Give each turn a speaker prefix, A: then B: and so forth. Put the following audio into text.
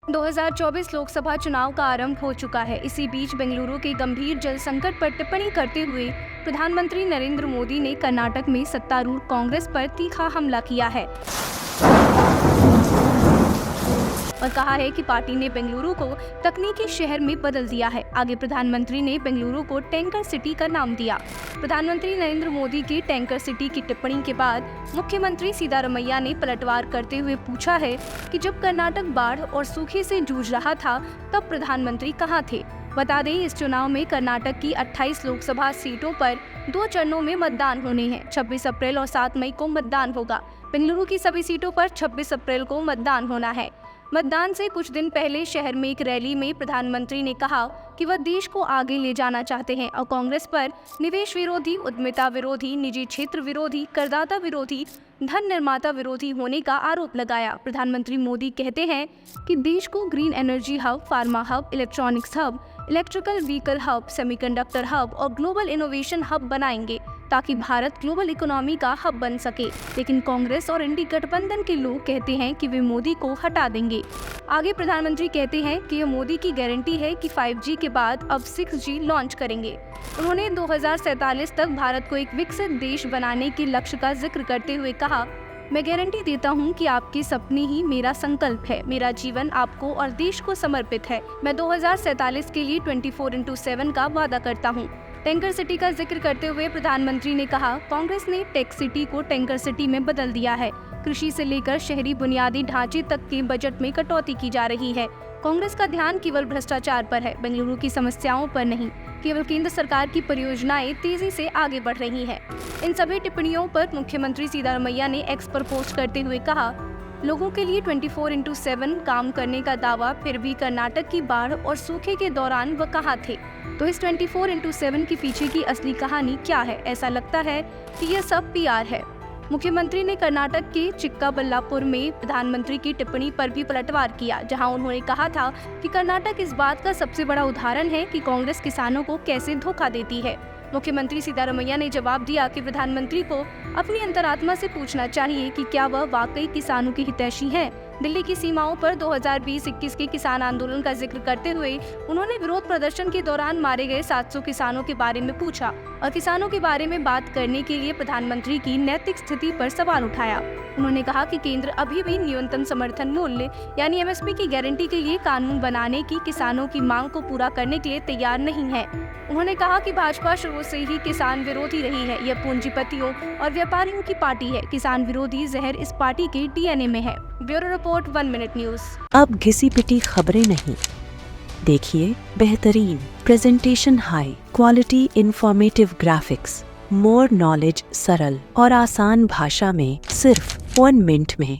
A: 2024 लोकसभा चुनाव का आरंभ हो चुका है। इसी बीच बेंगलुरु के गंभीर जल संकट पर टिप्पणी करते हुए प्रधानमंत्री नरेंद्र मोदी ने कर्नाटक में सत्तारूढ़ कांग्रेस पर तीखा हमला किया है और कहा है कि पार्टी ने बेंगलुरु को तकनीकी शहर में बदल दिया है। आगे प्रधानमंत्री ने बेंगलुरु को टैंकर सिटी का नाम दिया। प्रधानमंत्री नरेंद्र मोदी की टैंकर सिटी की टिप्पणी के बाद मुख्यमंत्री सिद्धारमैया ने पलटवार करते हुए पूछा है कि जब कर्नाटक बाढ़ और सूखे से जूझ रहा था तब प्रधानमंत्री कहां थे। बता दें, इस चुनाव में कर्नाटक की 28 लोकसभा सीटों पर 2 चरणों में मतदान होने हैं। 26 अप्रैल और 7 मई को मतदान होगा। बेंगलुरु की सभी सीटों पर 26 अप्रैल को मतदान होना है। मतदान से कुछ दिन पहले शहर में एक रैली में प्रधानमंत्री ने कहा कि वह देश को आगे ले जाना चाहते हैं और कांग्रेस पर निवेश विरोधी, उद्यमिता विरोधी, निजी क्षेत्र विरोधी, करदाता विरोधी, धन निर्माता विरोधी होने का आरोप लगाया। प्रधानमंत्री मोदी कहते हैं कि देश को green energy hub, pharma hub, electronics hub, electrical vehicle hub, semiconductor hub और ग्लोबल इनोवेशन हब बनाएंगे ताकि भारत ग्लोबल इकोनॉमी का हब बन सके। लेकिन कांग्रेस और इंडी गठबंधन के लोग कहते हैं कि वे मोदी को हटा देंगे। आगे प्रधानमंत्री कहते हैं कि यह मोदी की गारंटी है कि 5G के बाद अब 6G लॉन्च करेंगे। उन्होंने 2047 तक भारत को एक विकसित देश बनाने के लक्ष्य का जिक्र करते हुए कहा, मैं गारंटी देता हूं कि आपके सपने ही मेरा संकल्प है। मेरा जीवन आपको और देश को समर्पित है। मैं 2047 के लिए 24/7 का वादा करता हूं। टैंकर सिटी का जिक्र करते हुए प्रधानमंत्री ने कहा, कांग्रेस ने टेक सिटी को टैंकर सिटी में बदल दिया है। कृषि से लेकर शहरी बुनियादी ढांचे तक के बजट में कटौती की जा रही है। कांग्रेस का ध्यान केवल भ्रष्टाचार पर है, बेंगलुरु की समस्याओं पर नहीं। केवल केंद्र सरकार की परियोजनाएं तेजी से आगे बढ़ रही हैं। इन सभी टिप्पणियों पर मुख्यमंत्री सिद्धारमैया ने एक्स पर पोस्ट करते हुए कहा, लोगों के लिए 24/7 काम करने का दावा, फिर भी कर्नाटक की बाढ़ और सूखे के दौरान वह कहाँ थे। तो इस 24/7 के पीछे की असली कहानी क्या है? ऐसा लगता है कि यह सब PR है। मुख्यमंत्री ने कर्नाटक के चिक्काबल्लापुर में प्रधानमंत्री की टिप्पणी पर भी पलटवार किया, जहां उन्होंने कहा था कि कर्नाटक इस बात का सबसे बड़ा उदाहरण है कि कांग्रेस किसानों को कैसे धोखा देती है। मुख्यमंत्री सिद्धारमैया ने जवाब दिया कि प्रधानमंत्री को अपनी अंतरात्मा से पूछना चाहिए कि क्या वह वाकई किसानों की हितैषी हैं। दिल्ली की सीमाओं पर 2020-21 के किसान आंदोलन का जिक्र करते हुए उन्होंने विरोध प्रदर्शन के दौरान मारे गए 700 किसानों के बारे में पूछा और किसानों के बारे में बात करने के लिए प्रधानमंत्री की नैतिक स्थिति पर सवाल उठाया। उन्होंने कहा कि केंद्र अभी भी न्यूनतम समर्थन मूल्य यानी MSP की गारंटी के लिए कानून बनाने की किसानों की मांग को पूरा करने के लिए तैयार नहीं है। उन्होंने कहा कि भाजपा शुरू से ही किसान विरोधी रही है। यह पूंजीपतियों और व्यापारियों की पार्टी है। किसान विरोधी जहर इस पार्टी के DNA में है। Bureau report 1 minute news.
B: अब घिसी पिटी खबरें नहीं, देखिए बेहतरीन presentation, high quality informative graphics, more knowledge, सरल और आसान भाषा में सिर्फ 1 मिनट में।